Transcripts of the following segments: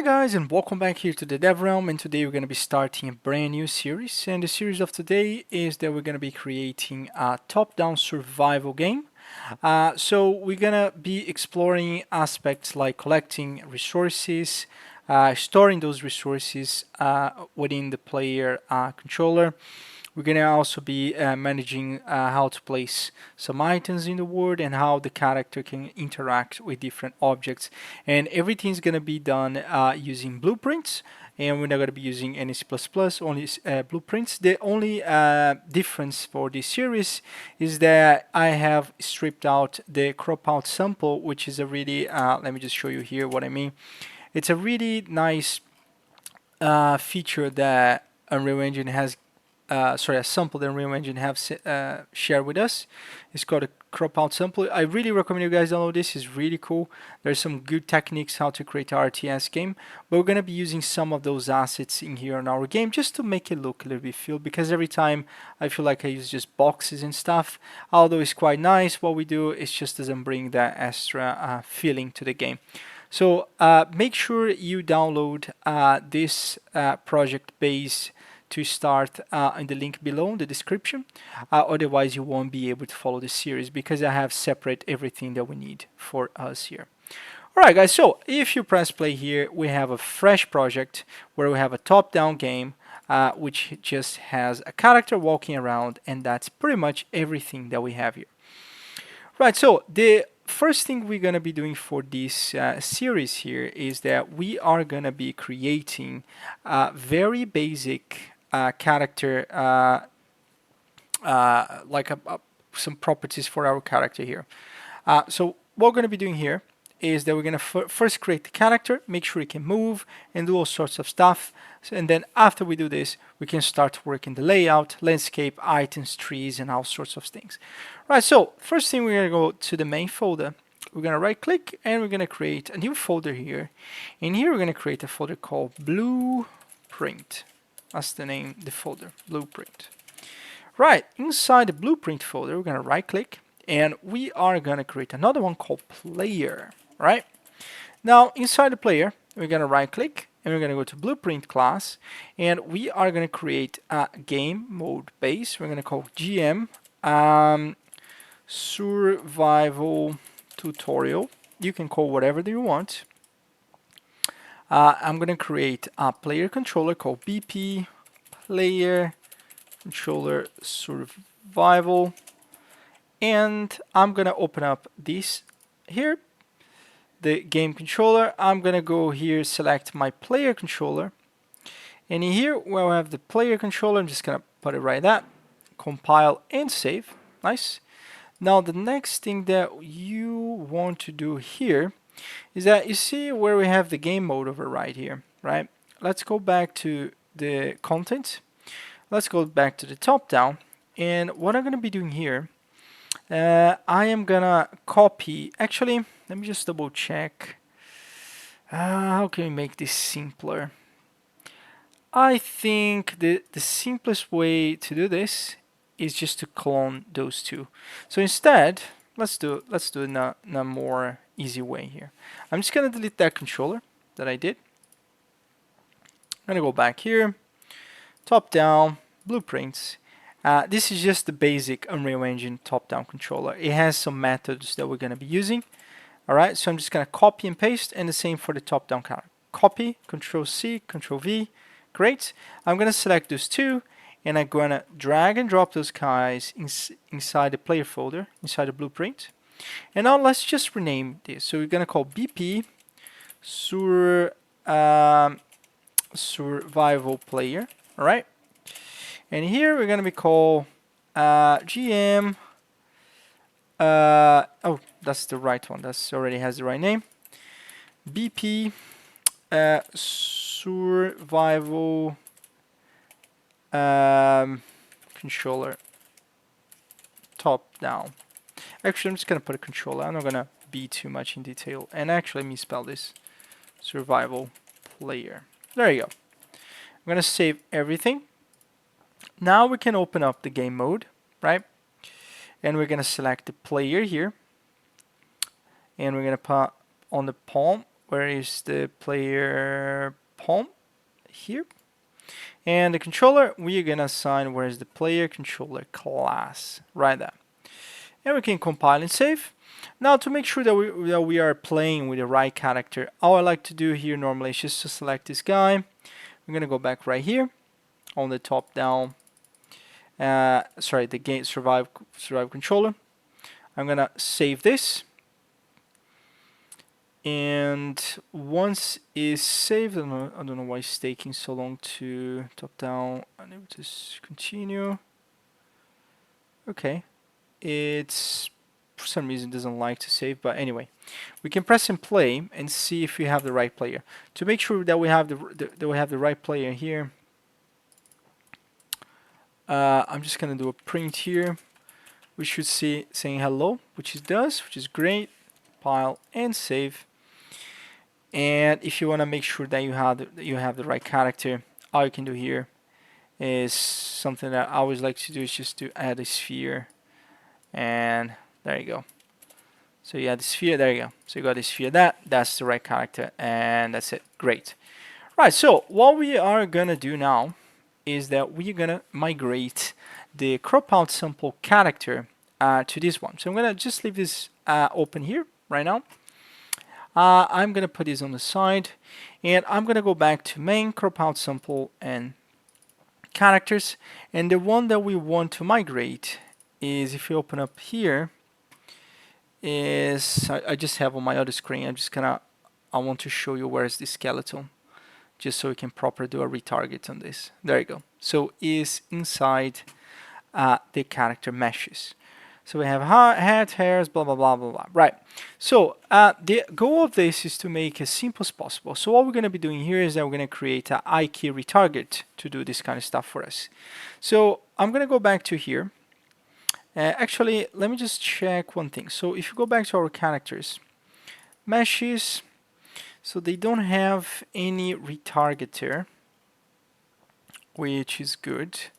guys, and welcome back here to the Dev Realm, and today we're going to be starting a brand new series. And the series of today is that we're going to be creating a top-down survival game. So we're going to be exploring aspects like collecting resources, storing those resources within the player controller. We're going to also be managing how to place some items in the world and how the character can interact with different objects. And everything's going to be done using blueprints, and we're not going to be using any C++, only blueprints. The only difference for this series is that I have stripped out the crop out sample, which is a really, let me just show you here what I mean. It's a really nice feature that Unreal Engine has a sample that Unreal Engine have shared with us. It's called a crop out sample. I really recommend you guys download this. It's really cool. There's some good techniques how to create an RTS game, but we're gonna be using some of those assets in here in our game just to make it look a little bit feel. Because every time I feel like I use just boxes and stuff, although it's quite nice, what we do it just doesn't bring that extra feeling to the game. So make sure you download this project base to start in the link below in the description. Otherwise you won't be able to follow the series because I have separate everything that we need for us here. Alright guys, so if you press play here, we have a fresh project where we have a top-down game which just has a character walking around, and that's pretty much everything that we have here. Right, so the first thing we're going to be doing for this series here is that we are going to be creating very basic character, some properties for our character here. So what we're going to be doing here is that we're going to first create the character, make sure it can move and do all sorts of stuff. And then after we do this, we can start working the layout, landscape, items, trees, and all sorts of things. Right, so first thing, we're going to go to the main folder. We're going to right click and we're going to create a new folder here. In here, we're going to create a folder called Blueprint. That's the name, the folder, Blueprint. Right, inside the Blueprint folder, we're going to right click and we are going to create another one called Player. Right, now inside the player, we're going to right click and we're going to go to Blueprint class, and we are going to create a game mode base. We're going to call GM Survival Tutorial. You can call whatever you want. I'm going to create a player controller called BP Player Controller Survival, and I'm going to open up this here, the game controller. I'm going to go here, select my player controller, and in here where I have the player controller, I'm just going to put it right there, compile and save. Nice. Now the next thing that you want to do here is that you see where we have the game mode over right here, right? Let's go back to the content. Let's go back to the top down, and what I'm going to be doing here, I am gonna copy, actually let me just double check how can we make this simpler. I think the simplest way to do this is just to clone those two. So instead, let's do it in a more easy way here. I'm just gonna delete that controller that I did. I'm gonna go back here, top down, blueprints. This is just the basic Unreal Engine top-down controller. It has some methods that we're gonna be using. Alright, so I'm just gonna copy and paste, and the same for the top-down counter. Copy, Control C, Control V. Great. I'm gonna select those two, and I'm gonna drag and drop those guys inside the player folder, inside the blueprint. And now let's just rename this. So we're gonna call BP Survival Player. Alright. And here we're gonna be called GM. Oh, that's the right one. That's already has the right name. BP Survival Controller top down. Actually, I'm just gonna put a controller. I'm not gonna be too much in detail. And actually, let me spell this: Survival Player. There you go. I'm gonna save everything. Now we can open up the game mode, right? And we're gonna select the player here, and we're gonna put on the palm where is the player palm? Here. And the controller, we're gonna assign where is the player controller class, right there. And we can compile and save. Now to make sure that we are playing with the right character, all I like to do here normally is just to select this guy. I'm gonna go back right here on the top down, the game survive controller. I'm gonna save this, and once it's saved, I don't know why it's taking so long to top down. I need to continue. Okay, it's for some reason doesn't like to save, but anyway, we can press and play and see if we have the right player. To make sure that we have the right player here, I'm just gonna do a print here. We should see saying hello, which it does, which is great. Pile and save. And if you want to make sure that you have the right character, all you can do here is something that I always like to do is just to add a sphere, and there you go. So you add the sphere, there you go. So you got the sphere, that's the right character, and that's it. Great. Right, so what we are gonna do now is that we're gonna migrate the crop out sample character to this one. So I'm gonna just leave this open here right now. I'm gonna put this on the side, and I'm gonna go back to main, crop out sample, and characters. And the one that we want to migrate is, if you open up here, is I just have on my other screen. I want to show you where is the skeleton, just so we can properly do a retarget on this. There you go. So is inside the character meshes. So we have head, hairs, blah, blah, blah, blah, blah. Right. So the goal of this is to make as simple as possible. So what we're going to be doing here is that we're going to create an IK retarget to do this kind of stuff for us. So I'm going to go back to here. Actually, let me just check one thing. So if you go back to our characters, meshes, so they don't have any retargeter, which is good.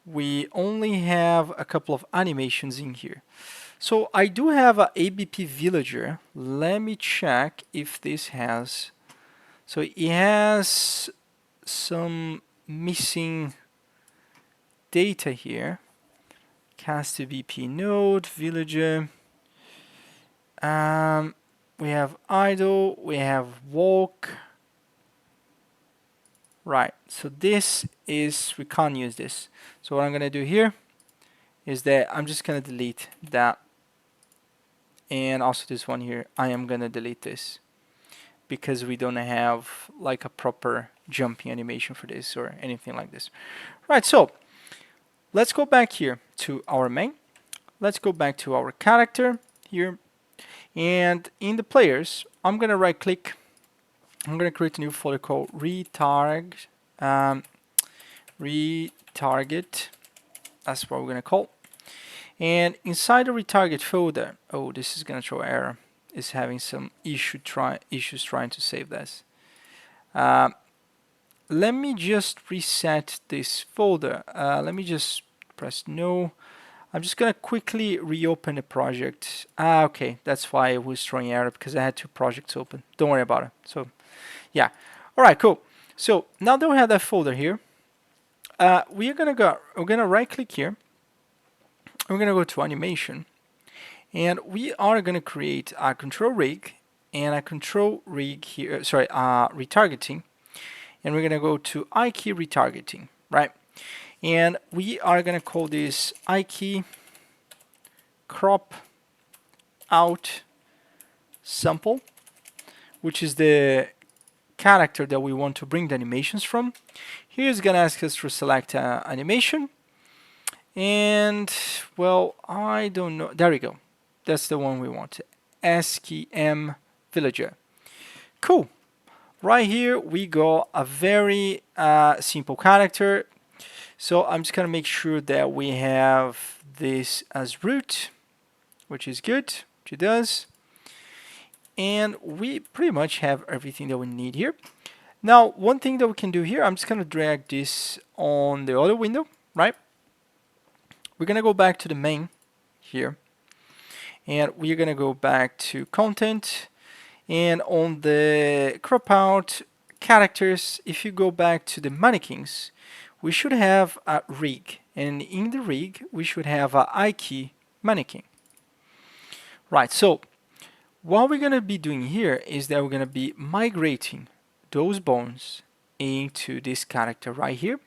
We only have a couple of animations in here. So I do have a ABP villager. Let me check if this has. So it has some missing data here. Cast to VP node, villager. We have idle, we have walk. Right, so this is, we can't use this. So what I'm gonna do here is that I'm just gonna delete that. And also this one here, I am gonna delete this because we don't have like a proper jumping animation for this or anything like this. Right, so let's go back here to our main. Let's go back to our character here. And in the players, I'm gonna right click. I'm gonna create a new folder called retarget. That's what we're gonna call. And inside the retarget folder, oh, this is gonna throw error. It's having some issues trying to save this. Let me just reset this folder. Let me just press no. I'm just gonna quickly reopen the project. Okay, that's why it was throwing error, because I had two projects open. Don't worry about it. So, yeah. All right, cool. So now that we have that folder here, we're gonna right click here. We're gonna go to animation, and we are gonna create a control rig and a control rig here. Retargeting, and we're gonna go to IK retargeting, right? And we are gonna call this IK crop out sample, which is the character that we want to bring the animations from. Here it's gonna ask us to select animation, and well, I don't know. There we go. That's the one we want. SKM villager. Cool. Right here we got a very simple character. So I'm just gonna make sure that we have this as root, which is good, which it does. And we pretty much have everything that we need here. Now, one thing that we can do here, I'm just gonna drag this on the other window, right? We're gonna go back to the main here, and we're gonna go back to content, And on the crop out characters, if you go back to the mannequins, we should have a rig. And in the rig, we should have a I-key mannequin. Right, so what we're going to be doing here is that we're going to be migrating those bones into this character right here.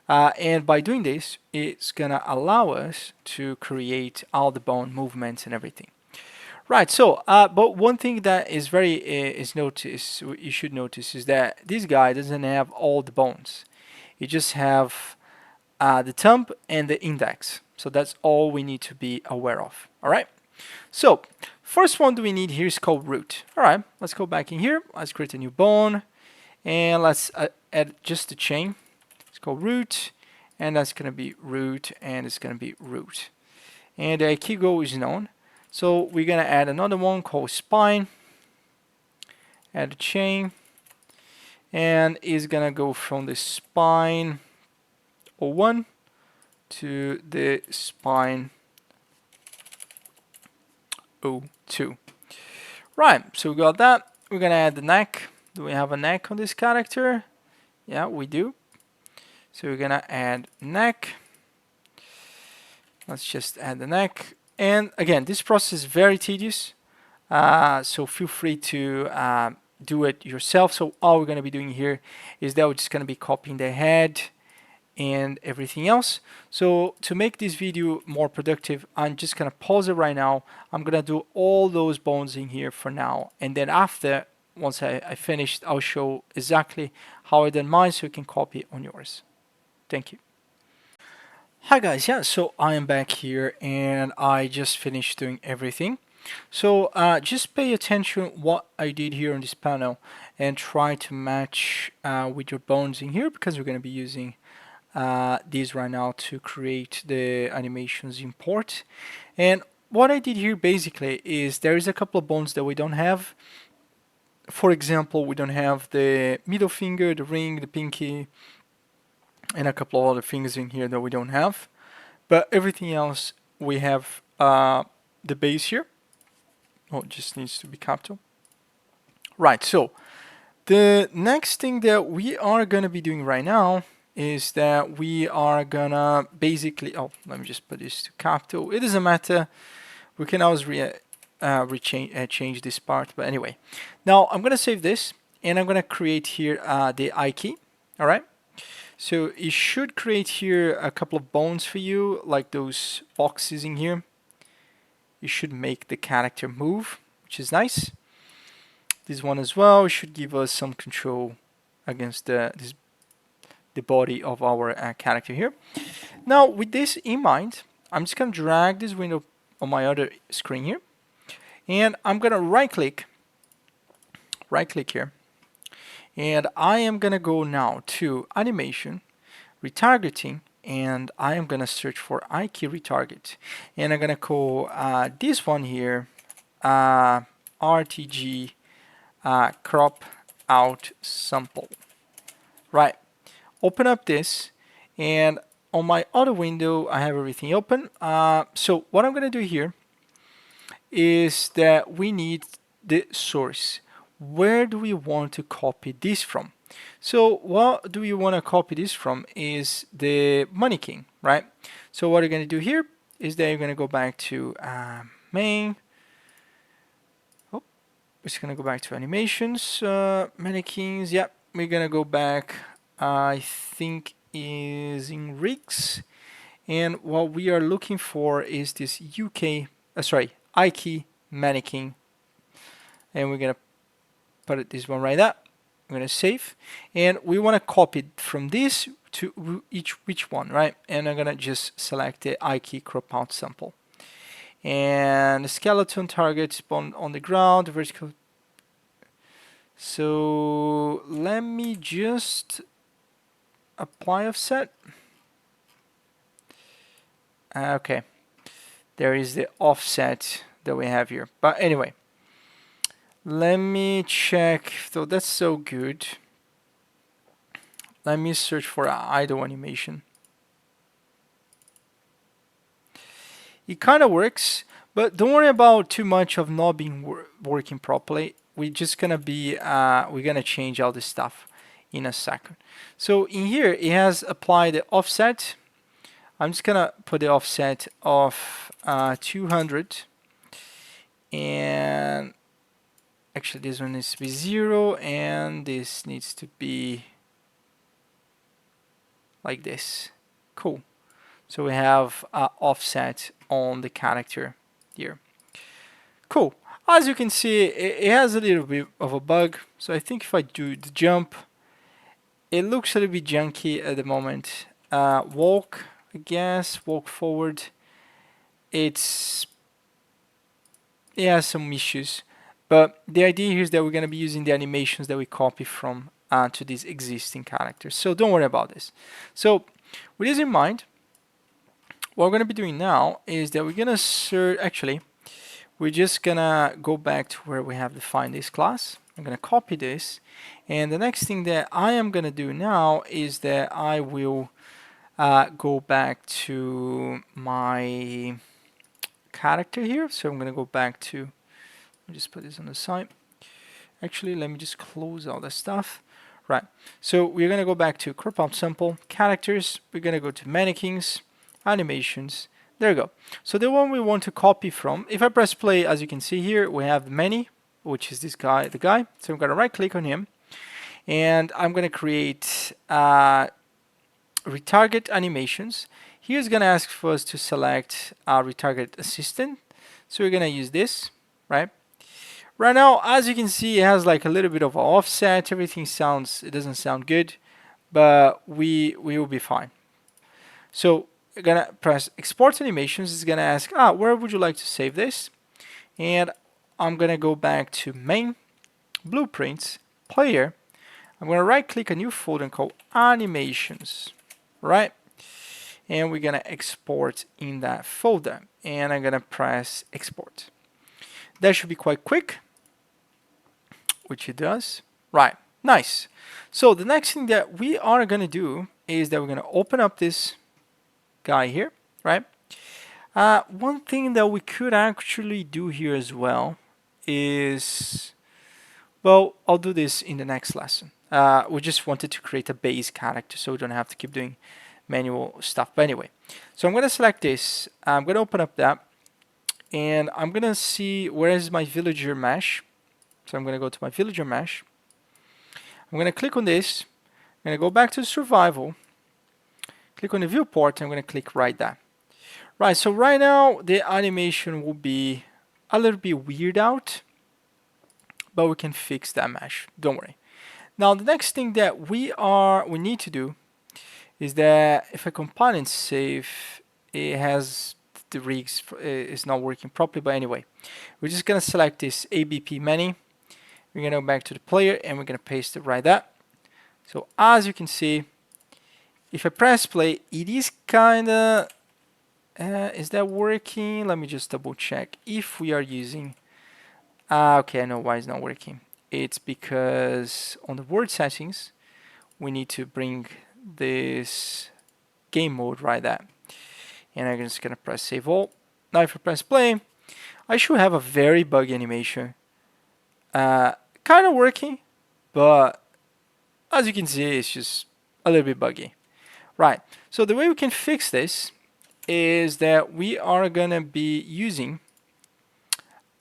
And by doing this, it's going to allow us to create all the bone movements and everything. Right, so, but one thing that is very, you should notice is that this guy doesn't have all the bones. You just have the thumb and the index. So that's all we need to be aware of. All right. So first one we need here is called root. All right. Let's go back in here. Let's create a new bone, and let's add just the chain. It's called root, and that's gonna be root, and it's gonna be root. And the key goal is known. So we're gonna add another one called spine. Add a chain, and it's gonna go from the spine 01 to the spine 02. Right, so we got that. We're gonna add the neck. Do we have a neck on this character? Yeah, we do. So we're gonna add neck. Let's just add the neck. And again, this process is very tedious. So feel free to do it yourself. So all we're gonna be doing here is that we're just gonna be copying the head and everything else. So to make this video more productive, I'm just gonna pause it right now. I'm gonna do all those bones in here for now, and then after, once I finished, I'll show exactly how I done mine so you can copy it on yours. Thank you. Hi guys, yeah, so I am back here and I just finished doing everything. So just pay attention what I did here on this panel and try to match with your bones in here, because we're going to be using these right now to create the animations import. And what I did here basically is there is a couple of bones that we don't have. For example, we don't have the middle finger, the ring, the pinky, and a couple of other things in here that we don't have. But everything else we have the base here. Oh, it just needs to be capital. Right, so the next thing that we are going to be doing right now is that we are gonna basically, oh, let me just put this to capital. It doesn't matter. We can always change this part. But anyway, now I'm gonna save this and I'm gonna create here the I key. All right. So it should create here a couple of bones for you, like those boxes in here. You should make the character move, which is nice. This one as well should give us some control against the body of our character here. Now, with this in mind, I'm just going to drag this window on my other screen here, and I'm going to right click here, and I am going to go now to animation, retargeting, and I am going to search for iKey retarget, and I'm going to call this one here RTG crop out sample. Right. Open up this, and on my other window I have everything open. So what I'm going to do here is that we need the source. Where do we want to copy this from? So what do we want to copy this from is the mannequin, right? So what you're going to do here is that you're going to go back to main. Oh, we're just going to go back to animations, mannequins. Yep, we're going to go back. I think is in rigs, and what we are looking for is this iKey mannequin, and we're gonna put it this one right there. I'm gonna save, and we want to copy it from this to which one, right? And I'm gonna just select the iKey crop out sample, and the skeleton target spawn on the ground, vertical. So let me just apply offset. Okay, there is the offset that we have here. But anyway, let me check. So that's so good. Let me search for idle animation. It kind of works, but don't worry about too much of not being working properly. we're just gonna be we're gonna change all this stuff in a second. So in here it has applied the offset. I'm just gonna put the offset of 200, and actually this one needs to be 0, and this needs to be like this. Cool. So we have offset on the character here. Cool. As you can see, it has a little bit of a bug. So I think if I do the jump, it looks a little bit junky at the moment. Walk, I guess, walk forward. It has some issues. But the idea here is that we're going to be using the animations that we copy from to these existing characters. So don't worry about this. So with this in mind, what we're going to be doing now is that we're going to search, actually, we're just going to go back to where we have defined this class. I'm going to copy this. And the next thing that I am going to do now is that I will go back to my character here. So I'm going to go back to, let me just put this on the side. Actually, let me just close all that stuff. Right. So we're going to go back to crop out sample, characters. We're going to go to mannequins, animations. There you go. So the one we want to copy from, if I press play, as you can see here, we have many, which is this guy, the guy. So I'm going to right click on him, and I'm going to create retarget animations. Here's going to ask for us to select retarget assistant. So we're going to use this, right? Right now, as you can see, it has like a little bit of an offset. Everything sounds, it doesn't sound good, but we will be fine. So we're gonna press export animations. It's gonna ask, where would you like to save this? And I'm gonna go back to main, blueprints, player. I'm gonna right click a new folder called animations, right? And we're gonna export in that folder. And I'm gonna press export. That should be quite quick, which it does. Right, nice. So the next thing that we are gonna do is that we're gonna open up this guy here, right? One thing that we could actually do here as well is, well, I'll do this in the next lesson. We just wanted to create a base character so we don't have to keep doing manual stuff. But anyway, so I'm going to select this. I'm going to open up that, and I'm going to see where is my villager mesh. So I'm going to go to my villager mesh. I'm going to click on this. I'm going to go back to survival. Click on the viewport, and I'm going to click right there. Right, so right now the animation will be a little bit weird out, but we can fix that mesh. Don't worry. Now the next thing that we need to do is that if I compile and save, it has the rigs is not working properly. But anyway, we're just gonna select this ABP menu. We're gonna go back to the player and we're gonna paste it right there. So as you can see, if I press play, it is kinda is that working? Let me just double check if we are using. Okay, I know why it's not working. It's because on the word settings, we need to bring this game mode right there. And I'm just gonna press save all. Now if I press play, I should have a very buggy animation. Kind of working, but as you can see, it's just a little bit buggy. Right, so the way we can fix this is that we are gonna be using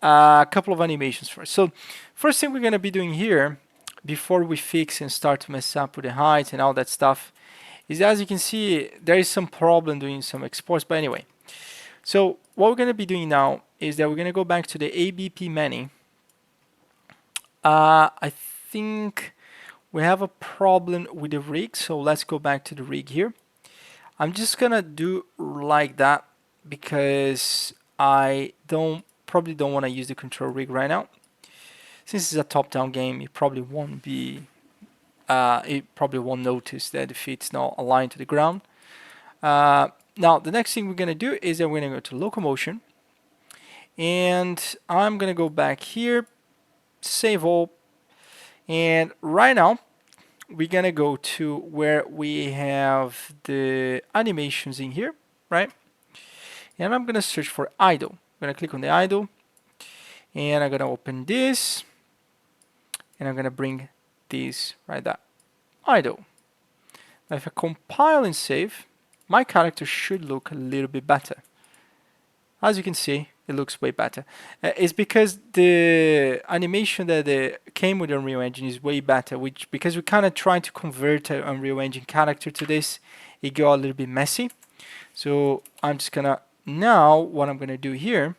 a couple of animations first. So first thing we're gonna be doing here before we fix and start to mess up with the height and all that stuff is, as you can see, there is some problem doing some exports. But anyway, so what we're gonna be doing now is that we're gonna go back to the ABP menu. I think we have a problem with the rig, so let's go back to the rig here. I'm just gonna do like that because I probably don't want to use the control rig right now. Since it's a top-down game, it probably won't notice that the feet's not aligned to the ground. Now the next thing we're gonna do is that we're gonna go to locomotion, and I'm gonna go back here, save all, and right now we're gonna go to where we have the animations in here, right? And I'm gonna search for idle. I'm gonna click on the idle, and I'm gonna open this. and I'm gonna bring this right there, idle. Now if I compile and save, my character should look a little bit better. As you can see, it looks way better. It's because the animation that came with Unreal Engine is way better, which because we kind of tried to convert an Unreal Engine character to this, it got a little bit messy. So I'm just gonna, now what I'm gonna do here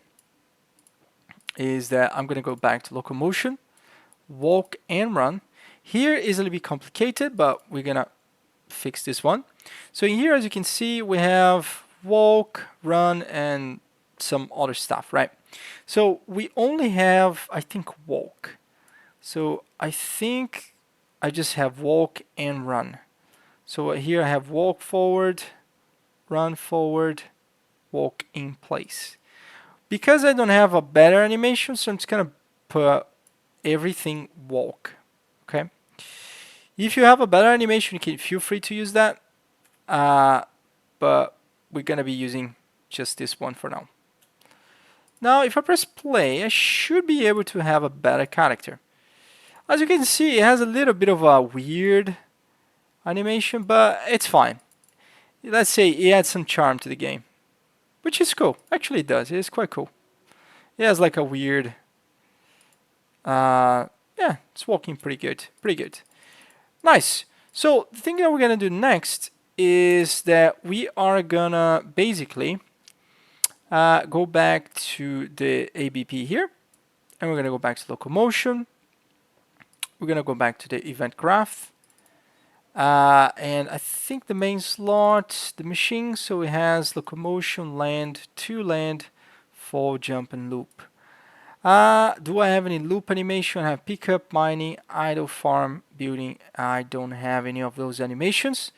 is that I'm gonna go back to locomotion, walk and run. Here is a little bit complicated, but we're gonna fix this one. So in here, as you can see, we have walk, run, and some other stuff, right? So we only have, I think, walk. So I think I just have walk and run. So here I have walk forward, run forward, walk in place. Because I don't have a better animation, so I'm just gonna put everything walk, okay? If you have a better animation, you can feel free to use that, but we're gonna be using just this one for now. Now, if I press play, I should be able to have a better character. As you can see, it has a little bit of a weird animation, but it's fine. Let's say it adds some charm to the game, which is cool. Actually, it does. It's quite cool. It has like a weird, yeah, it's walking pretty good. Pretty good. Nice. So the thing that we're gonna do next is that we are gonna basically go back to the ABP here, and we're gonna go back to locomotion. We're gonna go back to the event graph, and I think the main slot, the machine, so it has locomotion, land, to land, fall, jump, and loop. Do I have any loop animation? I have pickup, mining, idle, farm, building. I don't have any of those animations.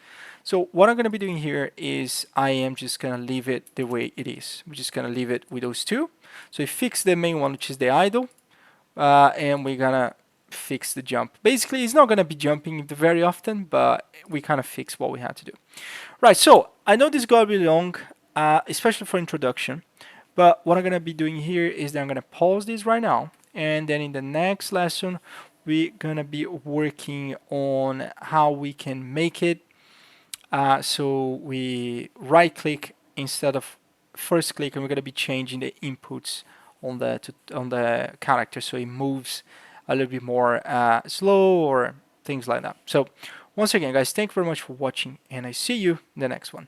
So what I'm going to be doing here is I am just going to leave it the way it is. We're just going to leave it with those two. So we fix the main one, which is the idle, and we're going to fix the jump. Basically, it's not going to be jumping very often, but we kind of fix what we had to do. Right, so I know this got a bit long, especially for introduction. But what I'm going to be doing here is that I'm going to pause this right now. And then in the next lesson, we're going to be working on how we can make it. So we right click instead of first click, and we're going to be changing the inputs on the character so it moves a little bit more slow or things like that. So once again, guys, thank you very much for watching, and I see you in the next one.